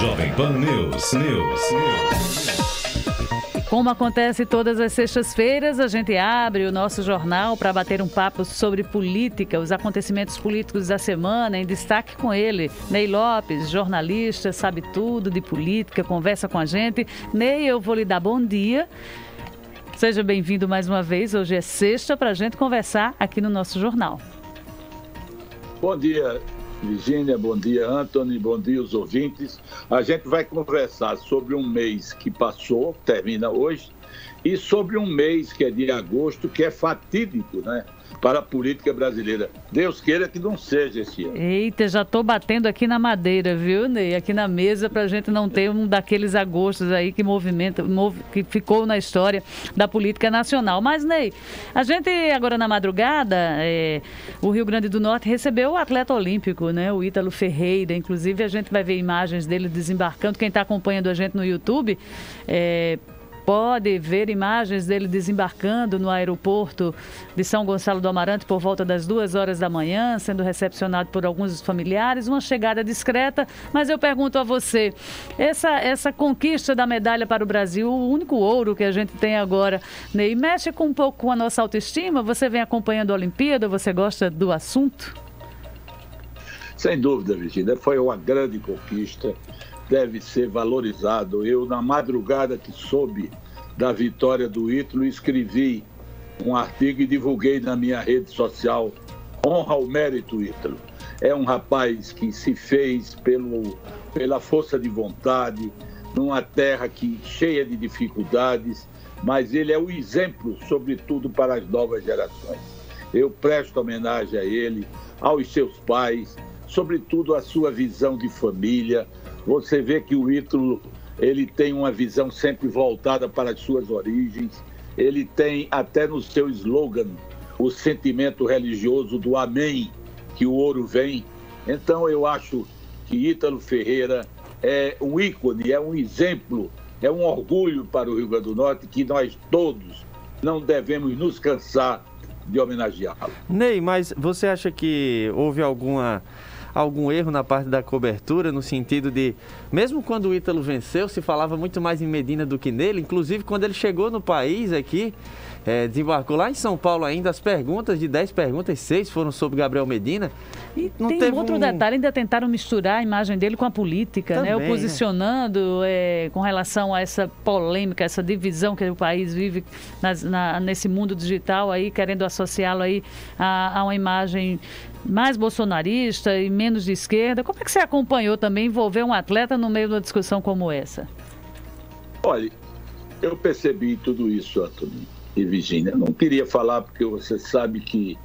Jovem Pan News. Como acontece todas as sextas-feiras, a gente abre o nosso jornal para bater um papo sobre política, os acontecimentos políticos da semana, em destaque com ele. Ney Lopes, jornalista, sabe tudo de política, conversa com a gente. Ney, eu vou lhe dar bom dia. Seja bem-vindo mais uma vez. Hoje é sexta para a gente conversar aqui no nosso jornal. Bom dia, Virgínia, bom dia, Antony, bom dia, os ouvintes. A gente vai conversar sobre um mês que passou, termina hoje, e sobre um mês que é de agosto, que é fatídico, né, para a política brasileira. Deus queira que não seja esse ano. Eita, já estou batendo aqui na madeira, viu, Ney? Aqui na mesa, para a gente não ter um daqueles agostos aí que que ficou na história da política nacional. Mas, Ney, a gente agora na madrugada, o Rio Grande do Norte recebeu o atleta olímpico, né? O Ítalo Ferreira. Inclusive, a gente vai ver imagens dele desembarcando. Quem está acompanhando a gente no YouTube, pode ver imagens dele desembarcando no aeroporto de São Gonçalo do Amarante por volta das 2 horas da manhã, sendo recepcionado por alguns dos familiares, uma chegada discreta. Mas eu pergunto a você, essa conquista da medalha para o Brasil, o único ouro que a gente tem agora, Ney, mexe um pouco com a nossa autoestima? Você vem acompanhando a Olimpíada, você gosta do assunto? Sem dúvida, Virgínia, foi uma grande conquista. Deve ser valorizado. Eu, na madrugada que soube da vitória do Ítalo, escrevi um artigo e divulguei na minha rede social. Honra ao mérito, Ítalo. É um rapaz que se fez pela força de vontade, numa terra cheia de dificuldades, mas ele é o exemplo, sobretudo, para as novas gerações. Eu presto homenagem a ele, aos seus pais, sobretudo a sua visão de família. Você vê que o Ítalo, ele tem uma visão sempre voltada para as suas origens. Ele tem até no seu slogan o sentimento religioso do amém, que o ouro vem. Então eu acho que Ítalo Ferreira é um ícone, é um exemplo, é um orgulho para o Rio Grande do Norte, que nós todos não devemos nos cansar de homenageá-lo. Ney, mas você acha que houve algum erro na parte da cobertura, no sentido de, mesmo quando o Ítalo venceu, se falava muito mais em Medina do que nele, inclusive quando ele chegou no país aqui, desembarcou lá em São Paulo ainda, as perguntas, de 10 perguntas, 6 foram sobre Gabriel Medina. E não tem outro detalhe, ainda tentaram misturar a imagem dele com a política, também, né? O posicionando com relação a essa polêmica, essa divisão que o país vive nesse mundo digital aí, querendo associá-lo aí a uma imagem mais bolsonarista e menos de esquerda. Como é que você acompanhou também envolver um atleta no meio de uma discussão como essa? Olha, eu percebi tudo isso, Antony e Virgínia. Não queria falar porque você sabe que,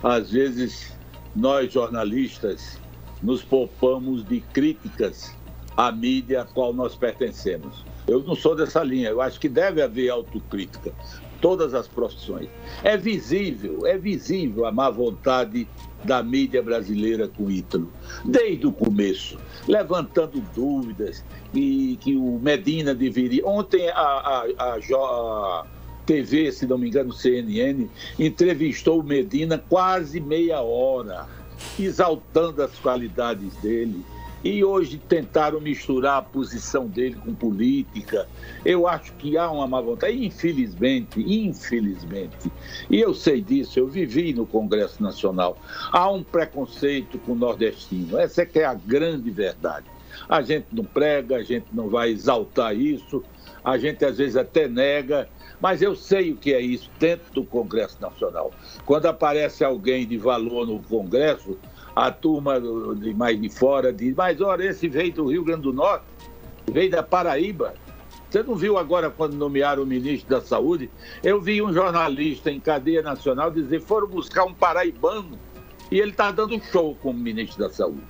às vezes, nós jornalistas nos poupamos de críticas à mídia a qual nós pertencemos. Eu não sou dessa linha, eu acho que deve haver autocrítica, todas as profissões. É visível a má vontade da mídia brasileira com o Ítalo, desde o começo, levantando dúvidas e que o Medina deveria... Ontem a TV, se não me engano, CNN, entrevistou o Medina quase meia hora, exaltando as qualidades dele. E hoje tentaram misturar a posição dele com política. Eu acho que há uma má vontade, infelizmente, e eu sei disso, eu vivi no Congresso Nacional, há um preconceito com o nordestino. Essa é que é a grande verdade. A gente não prega, a gente não vai exaltar isso, a gente às vezes até nega, mas eu sei o que é isso dentro do Congresso Nacional. Quando aparece alguém de valor no Congresso, a turma de mais de fora diz, mas olha, esse veio do Rio Grande do Norte, veio da Paraíba. Você não viu agora quando nomearam o ministro da Saúde? Eu vi um jornalista em cadeia nacional dizer, foram buscar um paraibano e ele está dando show como ministro da Saúde.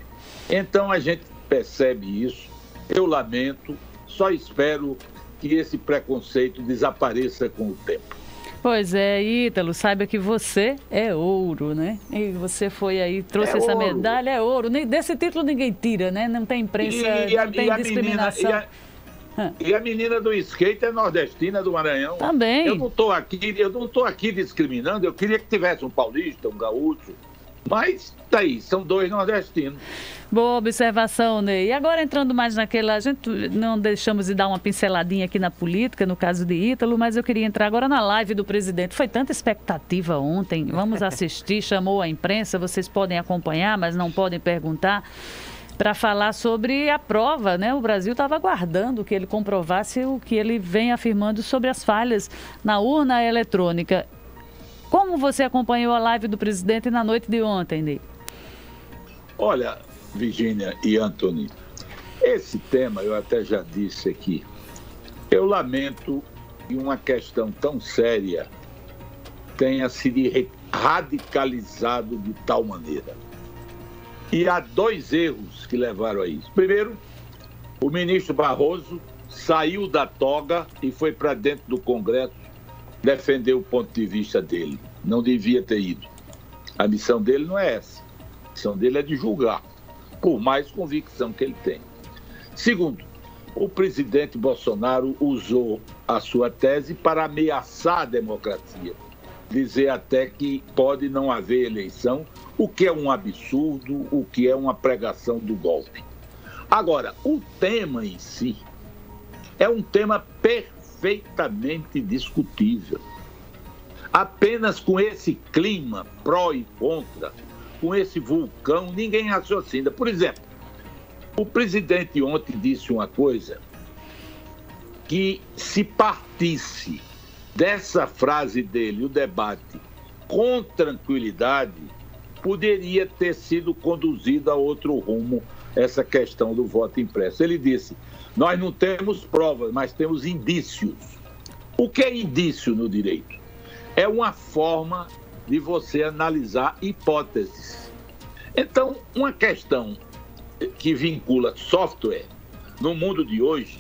Então a gente percebe isso, eu lamento, só espero que esse preconceito desapareça com o tempo. Pois é, Ítalo, saiba que você é ouro, né? E você foi aí, trouxe essa medalha, é ouro. Desse título ninguém tira, né? Não tem imprensa, não tem discriminação. E a menina do skate é nordestina do Maranhão. Também. Eu não estou aqui discriminando, eu queria que tivesse um paulista, um gaúcho, Mas tá aí, são dois nordestinos. Boa observação, Ney. E agora entrando mais naquela... A gente não deixamos de dar uma pinceladinha aqui na política, no caso de Ítalo, mas eu queria entrar agora na live do presidente. Foi tanta expectativa ontem. Vamos assistir, chamou a imprensa, vocês podem acompanhar, mas não podem perguntar, para falar sobre a prova, né? O Brasil estava aguardando que ele comprovasse o que ele vem afirmando sobre as falhas na urna eletrônica. Como você acompanhou a live do presidente na noite de ontem, Ney? Olha, Virgínia e Antony, esse tema eu até já disse aqui. Eu lamento que uma questão tão séria tenha sido radicalizado de tal maneira. E há dois erros que levaram a isso. Primeiro, o ministro Barroso saiu da toga e foi para dentro do Congresso defender o ponto de vista dele. Não devia ter ido. A missão dele não é essa. A missão dele é de julgar, por mais convicção que ele tem. Segundo, o presidente Bolsonaro usou a sua tese para ameaçar a democracia. Dizer até que pode não haver eleição, o que é um absurdo, o que é uma pregação do golpe. Agora, o tema em si é um tema perfeitamente discutível. Apenas com esse clima pró e contra, com esse vulcão, ninguém raciocina. Por exemplo, o presidente ontem disse uma coisa que, se partisse dessa frase dele, o debate, com tranquilidade, poderia ter sido conduzido a outro rumo essa questão do voto impresso. Ele disse, nós não temos provas, mas temos indícios. O que é indício no direito? É uma forma de você analisar hipóteses. Então, uma questão que vincula software, no mundo de hoje,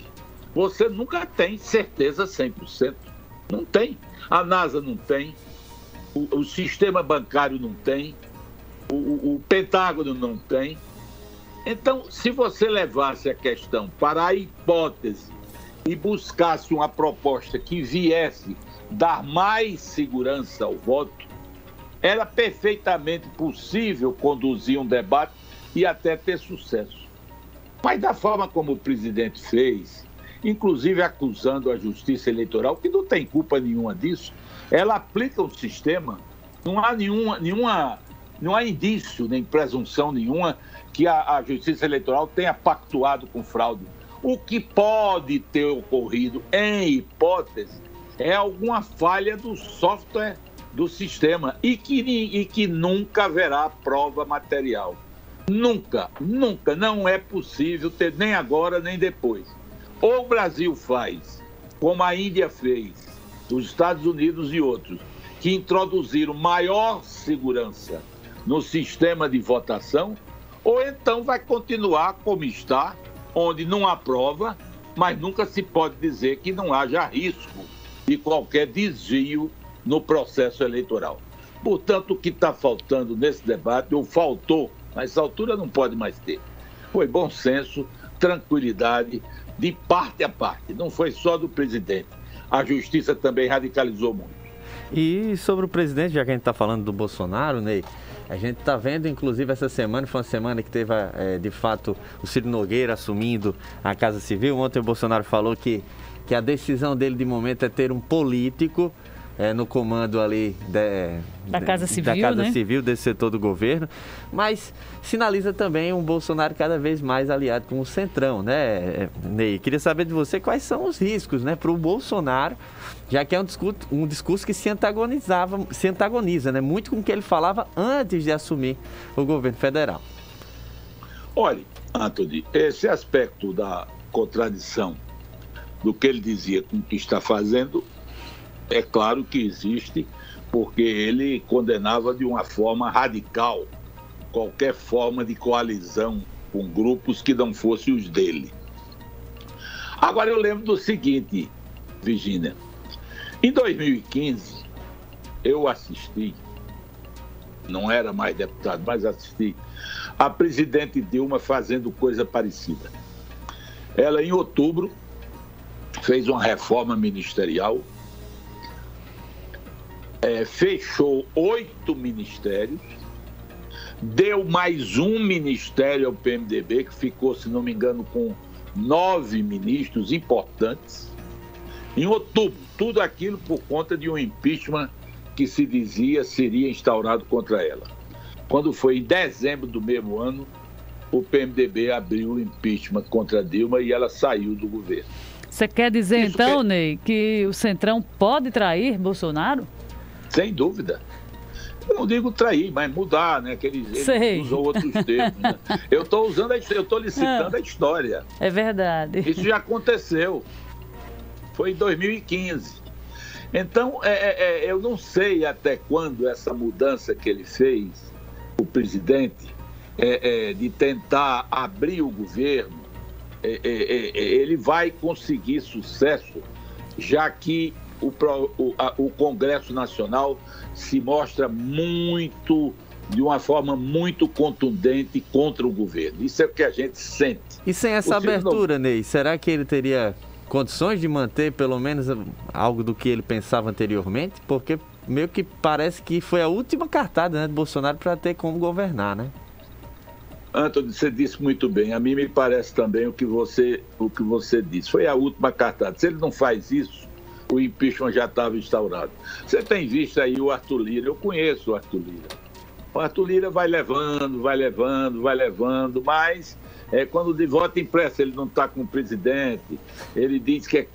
você nunca tem certeza 100%. Não tem. A NASA não tem, o sistema bancário não tem, o Pentágono não tem. Então, se você levasse a questão para a hipótese e buscasse uma proposta que viesse dar mais segurança ao voto, era perfeitamente possível conduzir um debate e até ter sucesso. Mas da forma como o presidente fez, inclusive acusando a Justiça Eleitoral, que não tem culpa nenhuma disso, ela aplica um sistema, não há indício, nem presunção nenhuma que a Justiça Eleitoral tenha pactuado com fraude. O que pode ter ocorrido, em hipótese, é alguma falha do software do sistema e que nunca haverá prova material. Nunca, não é possível ter, nem agora, nem depois. Ou o Brasil faz, como a Índia fez, os Estados Unidos e outros, que introduziram maior segurança no sistema de votação, ou então vai continuar como está, onde não há prova, mas nunca se pode dizer que não haja risco de qualquer desvio no processo eleitoral. Portanto, o que está faltando nesse debate, ou faltou, nessa altura não pode mais ter, foi bom senso, tranquilidade, de parte a parte, não foi só do presidente. A justiça também radicalizou muito. E sobre o presidente, já que a gente está falando do Bolsonaro, Ney, a gente está vendo, inclusive, essa semana, foi uma semana que teve, de fato, o Ciro Nogueira assumindo a Casa Civil. Ontem o Bolsonaro falou que a decisão dele, de momento, é ter um político no comando ali da Casa Civil, né? Civil, desse setor do governo, mas sinaliza também um Bolsonaro cada vez mais aliado com o Centrão, né, Ney? Queria saber de você quais são os riscos, né, para o Bolsonaro, já que é um discurso que se antagoniza, né, muito com o que ele falava antes de assumir o governo federal. Olha, Antony, esse aspecto da contradição do que ele dizia com o que está fazendo, é claro que existe, porque ele condenava de uma forma radical qualquer forma de coalizão com grupos que não fossem os dele. Agora eu lembro do seguinte, Virgínia, em 2015 eu assisti, não era mais deputado, mas assisti a presidente Dilma fazendo coisa parecida. Ela, em outubro, fez uma reforma ministerial, fechou 8 ministérios, deu mais um ministério ao PMDB, que ficou, se não me engano, com 9 ministros importantes. Em outubro, tudo aquilo por conta de um impeachment que se dizia seria instaurado contra ela. Quando foi em dezembro do mesmo ano, o PMDB abriu o impeachment contra Dilma e ela saiu do governo. Você quer dizer, então, Ney, que o Centrão pode trair Bolsonaro? Sem dúvida. Eu não digo trair, mas mudar, né? Que ele usou outros termos. Né? Eu estou licitando a história. É verdade. Isso já aconteceu. Foi em 2015. Então, eu não sei até quando essa mudança que ele fez, o presidente, de tentar abrir o governo, ele vai conseguir sucesso, já que o Congresso Nacional se mostra de uma forma muito contundente contra o governo. Isso é o que a gente sente. E sem essa abertura, Ney, será que ele teria condições de manter pelo menos algo do que ele pensava anteriormente? Porque meio que parece que foi a última cartada, né, de Bolsonaro para ter como governar, né? Antônio, você disse muito bem. A mim me parece também o que você disse. Foi a última cartada. Se ele não faz isso, o impeachment já estava instaurado. Você tem visto aí o Arthur Lira. Eu conheço o Arthur Lira. O Arthur Lira vai levando, mas quando de voto impresso ele não está com o presidente. Ele diz que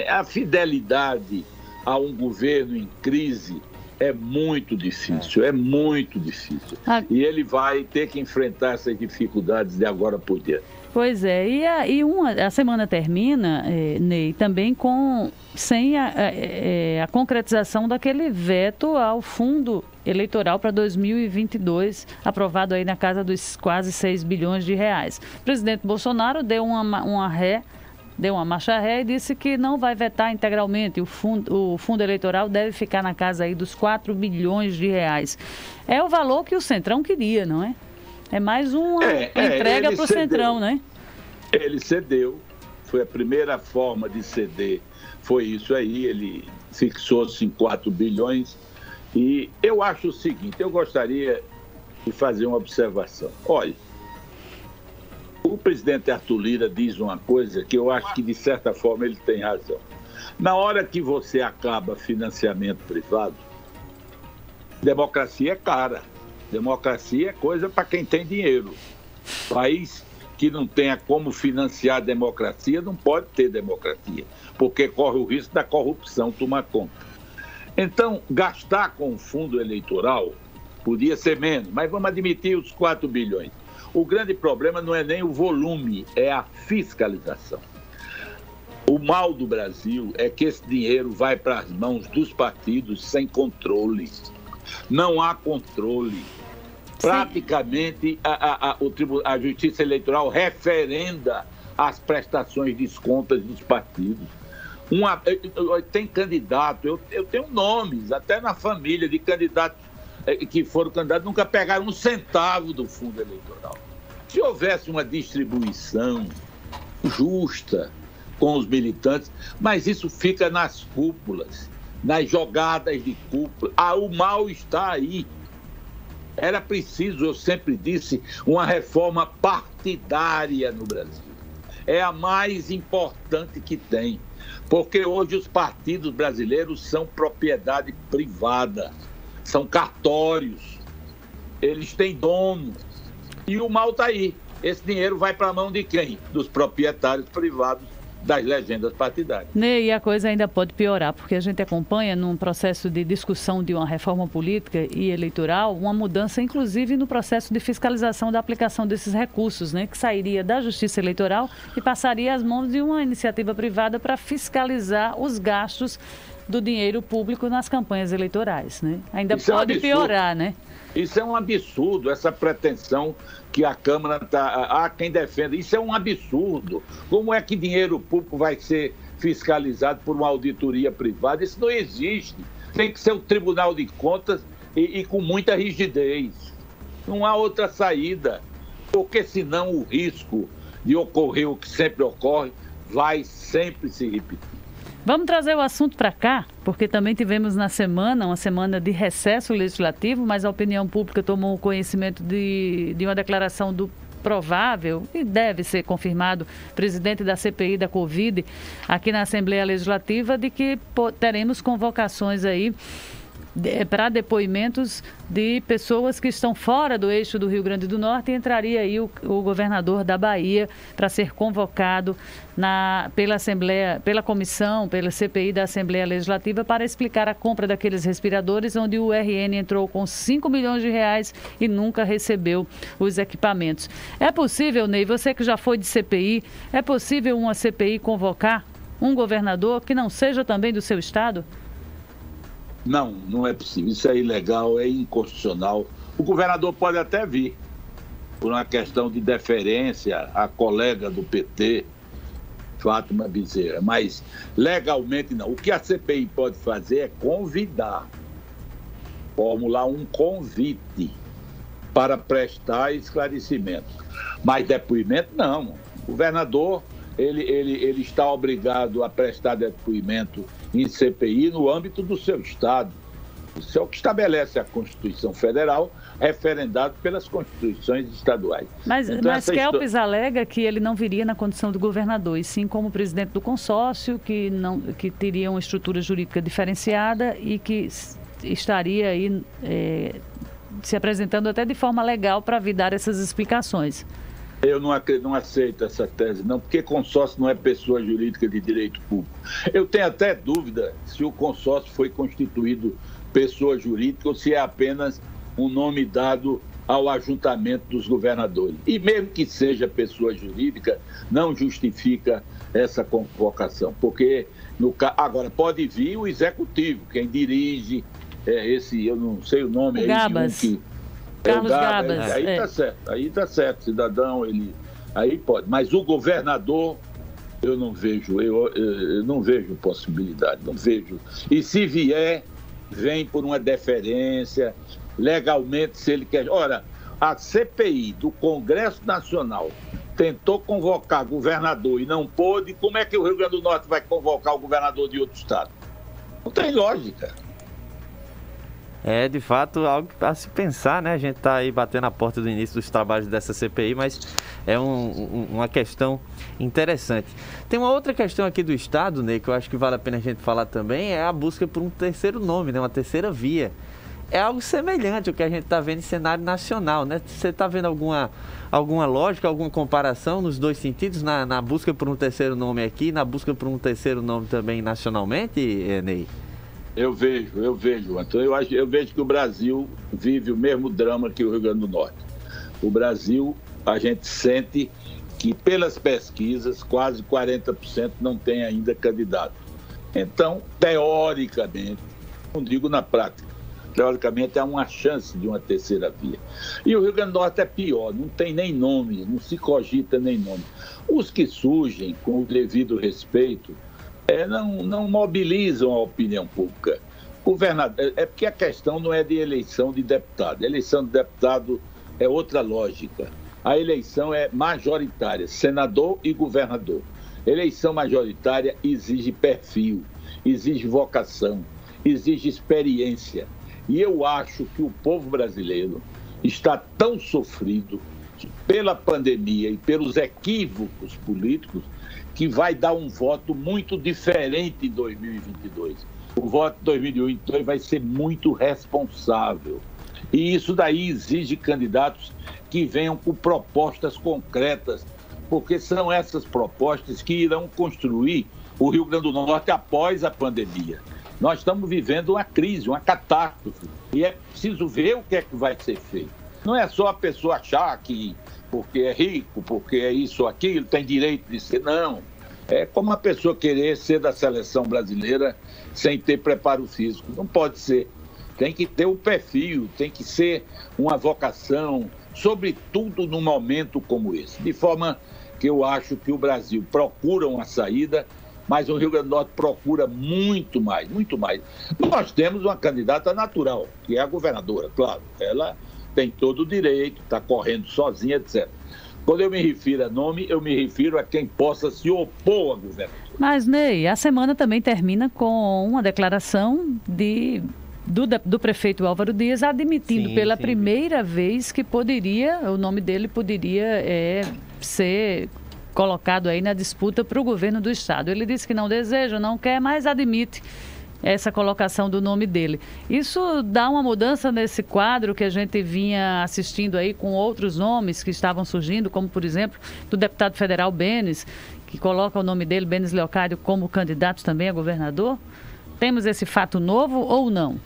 a fidelidade a um governo em crise é muito difícil, E ele vai ter que enfrentar essas dificuldades de agora por diante. Pois é, a semana termina, Ney, também sem a concretização daquele veto ao fundo eleitoral para 2022, aprovado aí na casa dos quase 6 bilhões de reais. O presidente Bolsonaro deu uma marcha ré e disse que não vai vetar integralmente. O fundo eleitoral deve ficar na casa aí dos 4 bilhões de reais. É o valor que o Centrão queria, não é? É mais uma entrega para o Centrão, né? Ele cedeu. Foi a primeira forma de ceder. Foi isso aí. Ele fixou-se em 4 bilhões. E eu acho o seguinte, eu gostaria de fazer uma observação. Olha, o presidente Arthur Lira diz uma coisa que eu acho que, de certa forma, ele tem razão. Na hora que você acaba financiamento privado, democracia é cara. Democracia é coisa para quem tem dinheiro. País que não tenha como financiar a democracia não pode ter democracia, porque corre o risco da corrupção tomar conta. Então, gastar com o fundo eleitoral podia ser menos, mas vamos admitir os 4 bilhões. O grande problema não é nem o volume, é a fiscalização. O mal do Brasil é que esse dinheiro vai para as mãos dos partidos sem controle. Não há controle. Praticamente, a Justiça Eleitoral referenda as prestações descontas dos partidos. Tem candidato, eu tenho nomes, até na família, de candidatos que foram candidatos, nunca pegaram um centavo do fundo eleitoral. Se houvesse uma distribuição justa com os militantes, mas isso fica nas cúpulas, nas jogadas de cúpula. O mal está aí. Era preciso, eu sempre disse, uma reforma partidária no Brasil. É a mais importante que tem, porque hoje os partidos brasileiros são propriedade privada, são cartórios, eles têm dono, e o mal está aí. Esse dinheiro vai para a mão de quem? Dos proprietários privados das legendas partidárias. Ney, e a coisa ainda pode piorar, porque a gente acompanha num processo de discussão de uma reforma política e eleitoral, uma mudança, inclusive, no processo de fiscalização da aplicação desses recursos, né, que sairia da Justiça Eleitoral e passaria às mãos de uma iniciativa privada para fiscalizar os gastos do dinheiro público nas campanhas eleitorais, né? Ainda pode piorar, né? Isso é um absurdo, essa pretensão que a Câmara está... Há quem defenda. Isso é um absurdo. Como é que dinheiro público vai ser fiscalizado por uma auditoria privada? Isso não existe. Tem que ser o Tribunal de Contas e com muita rigidez. Não há outra saída, porque senão o risco de ocorrer o que sempre ocorre vai sempre se repetir. Vamos trazer o assunto para cá, porque também tivemos na semana, uma semana de recesso legislativo, mas a opinião pública tomou conhecimento de uma declaração do provável, e deve ser confirmado, presidente da CPI da Covid, aqui na Assembleia Legislativa, de que teremos convocações aí para depoimentos de pessoas que estão fora do eixo do Rio Grande do Norte, e entraria aí o governador da Bahia para ser convocado pela Assembleia, pela comissão, pela CPI da Assembleia Legislativa, para explicar a compra daqueles respiradores, onde o RN entrou com 5 milhões de reais e nunca recebeu os equipamentos. É possível, Ney, você que já foi de CPI, é possível uma CPI convocar um governador que não seja também do seu estado? Não, não é possível. Isso é ilegal, é inconstitucional. O governador pode até vir, por uma questão de deferência à colega do PT, Fátima Bezerra, mas legalmente não. O que a CPI pode fazer é convidar, formular um convite para prestar esclarecimento. Mas depoimento, não. O governador, ele está obrigado a prestar depoimento em CPI no âmbito do seu Estado. Isso é o que estabelece a Constituição Federal, referendado pelas Constituições estaduais. Mas Kelps alega que ele não viria na condição de governador, e sim como presidente do consórcio, que teria uma estrutura jurídica diferenciada e que estaria aí se apresentando até de forma legal para vir dar essas explicações. Eu não aceito essa tese, não, porque consórcio não é pessoa jurídica de direito público. Eu tenho até dúvida se o consórcio foi constituído pessoa jurídica ou se é apenas um nome dado ao ajuntamento dos governadores. E mesmo que seja pessoa jurídica, não justifica essa convocação, porque agora pode vir o executivo, quem dirige eu não sei o nome, Gabas. Carlos Gabas. Aí está certo, cidadão, aí pode. Mas o governador, eu não vejo, eu não vejo possibilidade, não vejo. E se vier, vem por uma deferência, legalmente, se ele quer. Ora, a CPI do Congresso Nacional tentou convocar governador e não pôde, como é que o Rio Grande do Norte vai convocar o governador de outro estado? Não tem lógica. É, de fato, algo a se pensar, né? A gente está aí batendo a porta do início dos trabalhos dessa CPI, mas é uma questão interessante. Tem uma outra questão aqui do Estado, Ney, que eu acho que vale a pena a gente falar também, é a busca por um terceiro nome, né? Uma terceira via. É algo semelhante ao que a gente está vendo em cenário nacional, né? Você está vendo alguma lógica, alguma comparação nos dois sentidos, na busca por um terceiro nome aqui, na busca por um terceiro nome também nacionalmente, Ney? Eu vejo, Antônio. Eu vejo que o Brasil vive o mesmo drama que o Rio Grande do Norte. O Brasil, a gente sente que, pelas pesquisas, quase 40% não tem ainda candidato. Então, teoricamente, não digo na prática, teoricamente há uma chance de uma terceira via. E o Rio Grande do Norte é pior, não tem nem nome, não se cogita nem nome. Os que surgem, com o devido respeito, não mobilizam a opinião pública. É porque a questão não é de eleição de deputado. A eleição de deputado é outra lógica. A eleição é majoritária, senador e governador. Eleição majoritária exige perfil, exige vocação, exige experiência. E eu acho que o povo brasileiro está tão sofrido pela pandemia e pelos equívocos políticos que vai dar um voto muito diferente em 2022. O voto de 2022 vai ser muito responsável. E isso daí exige candidatos que venham com propostas concretas, porque são essas propostas que irão construir o Rio Grande do Norte após a pandemia. Nós estamos vivendo uma crise, uma catástrofe, e é preciso ver o que é que vai ser feito. Não é só a pessoa achar que porque é rico, porque é isso ou aquilo, tem direito de ser, não. É como a pessoa querer ser da seleção brasileira sem ter preparo físico. Não pode ser. Tem que ter um perfil, tem que ser uma vocação, sobretudo num momento como esse. De forma que eu acho que o Brasil procura uma saída, mas o Rio Grande do Norte procura muito mais, muito mais. Nós temos uma candidata natural, que é a governadora, claro. Ela tem todo o direito, está correndo sozinha, etc. Quando eu me refiro a nome, eu me refiro a quem possa se opor ao governo. Mas, Ney, a semana também termina com uma declaração do prefeito Álvaro Dias admitindo pela primeira vez que o nome dele poderia ser colocado aí na disputa para o governo do estado. Ele disse que não deseja, não quer, mas admite essa colocação do nome dele. Isso dá uma mudança nesse quadro que a gente vinha assistindo aí com outros nomes que estavam surgindo, como, por exemplo, do deputado federal Benes, que coloca o nome dele, Benes Leocádio, como candidato também a governador? Temos esse fato novo ou não?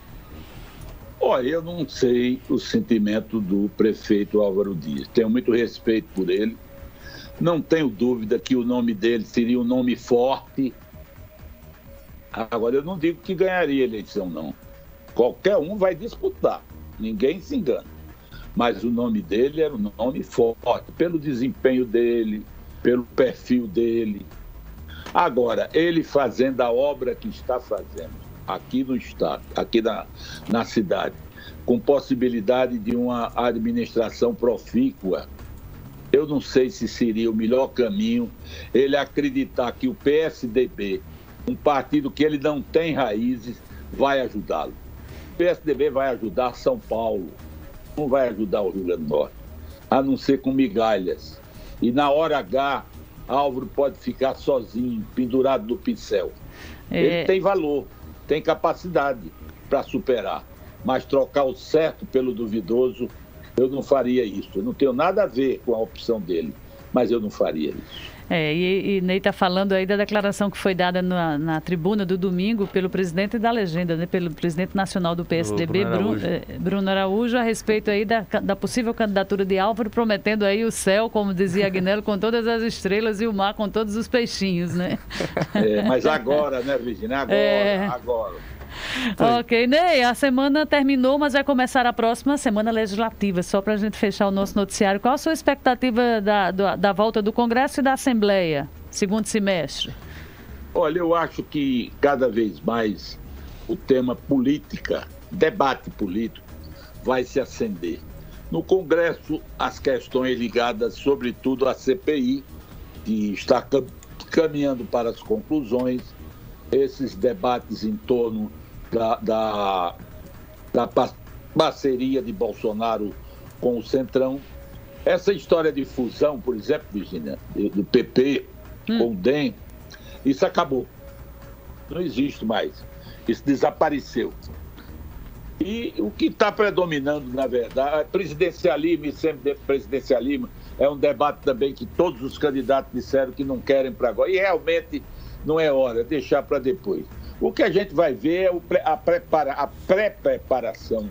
Olha, eu não sei o sentimento do prefeito Álvaro Dias. Tenho muito respeito por ele. Não tenho dúvida que o nome dele seria um nome forte. Agora, eu não digo que ganharia a eleição, não. Qualquer um vai disputar, ninguém se engana. Mas o nome dele era um nome forte, pelo desempenho dele, pelo perfil dele. Agora, ele fazendo a obra que está fazendo aqui no estado, aqui na cidade, com possibilidade de uma administração profícua, eu não sei se seria o melhor caminho ele acreditar que o PSDB, um partido que ele não tem raízes, vai ajudá-lo. O PSDB vai ajudar São Paulo, não vai ajudar o Rio Grande do Norte, a não ser com migalhas. E na hora H, Álvaro pode ficar sozinho, pendurado no pincel. Ele tem valor, tem capacidade para superar, mas trocar o certo pelo duvidoso, eu não faria isso. Eu não tenho nada a ver com a opção dele, mas eu não faria isso. E Ney está falando aí da declaração que foi dada na tribuna do domingo pelo presidente da legenda, né, pelo presidente nacional do PSDB, Bruno Araújo, a respeito aí da possível candidatura de Álvaro, prometendo aí o céu, como dizia Agnello, com todas as estrelas e o mar com todos os peixinhos, né? Mas agora, né, Virginia? Agora. Ok, Ney, a semana terminou, mas vai começar a próxima semana legislativa. Só para a gente fechar o nosso noticiário, qual a sua expectativa da volta do Congresso e da Assembleia, segundo semestre? Olha, eu acho que cada vez mais o tema política, debate político, vai se acender. No Congresso, as questões ligadas, sobretudo, à CPI, que está caminhando para as conclusões, esses debates em torno da parceria de Bolsonaro com o Centrão. Essa história de fusão, por exemplo, Virginia, do PP com o DEM, isso acabou. Não existe mais. Isso desapareceu. E o que está predominando, na verdade, presidencialismo e semipresidencialismo, é um debate também que todos os candidatos disseram que não querem para agora. E realmente não é hora, é deixar para depois. O que a gente vai ver é a pré-preparação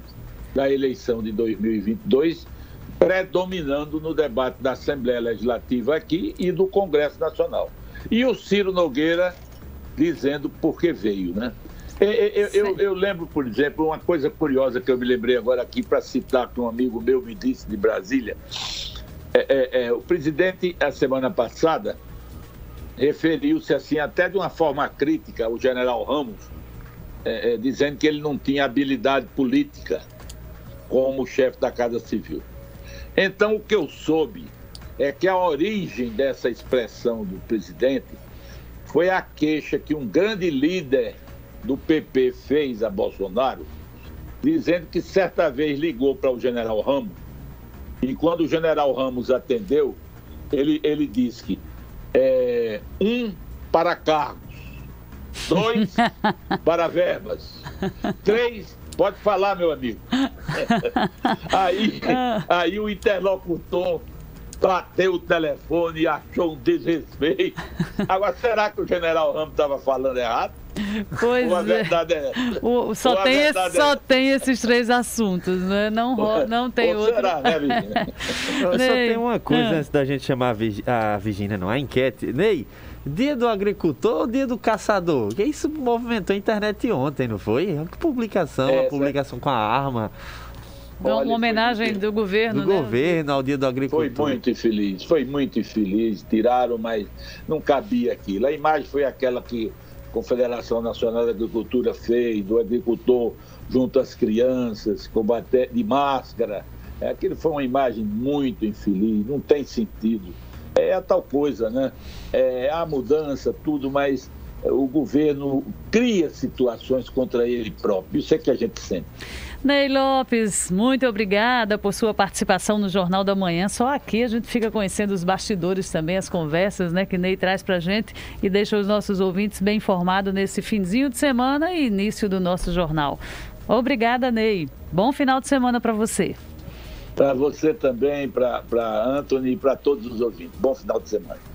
da eleição de 2022, predominando no debate da Assembleia Legislativa aqui e do Congresso Nacional. E o Ciro Nogueira dizendo por que veio, né? Eu lembro, por exemplo, uma coisa curiosa que eu me lembrei agora aqui para citar que um amigo meu me disse de Brasília. O presidente, a semana passada, referiu-se assim até de uma forma crítica ao general Ramos, dizendo que ele não tinha habilidade política como chefe da Casa Civil. Então, o que eu soube é que a origem dessa expressão do presidente foi a queixa que um grande líder do PP fez a Bolsonaro, dizendo que certa vez ligou para o general Ramos, e quando o general Ramos atendeu, ele disse que 1 para cargos, 2 para verbas, 3, pode falar, meu amigo. Aí o interlocutor bateu o telefone e achou um desrespeito. Agora, será que o general Ramos estava falando errado? Pois a verdade é só tem esses 3 assuntos, né? Não tem outro. Será, né, Virginia? Só tem uma coisa antes da gente chamar a Virginia, não, a enquete. Ney, dia do agricultor ou dia do caçador? Que isso movimentou a internet ontem, não foi? Que publicação, a publicação com a arma. Olha, uma homenagem do governo, do governo ao dia do agricultor. Foi muito infeliz, tiraram, mas não cabia aquilo. A imagem foi aquela que a Confederação Nacional da Agricultura fez, do agricultor junto às crianças, combater de máscara, Aquilo foi uma imagem muito infeliz, não tem sentido. É a tal coisa, né? Há mudança, tudo, mas o governo cria situações contra ele próprio. Isso é que a gente sente. Ney Lopes, muito obrigada por sua participação no Jornal da Manhã. Só aqui a gente fica conhecendo os bastidores também, as conversas, né, que Ney traz pra gente e deixa os nossos ouvintes bem informados nesse finzinho de semana e início do nosso jornal. Obrigada, Ney. Bom final de semana para você. Para você também, para Anthony e para todos os ouvintes. Bom final de semana.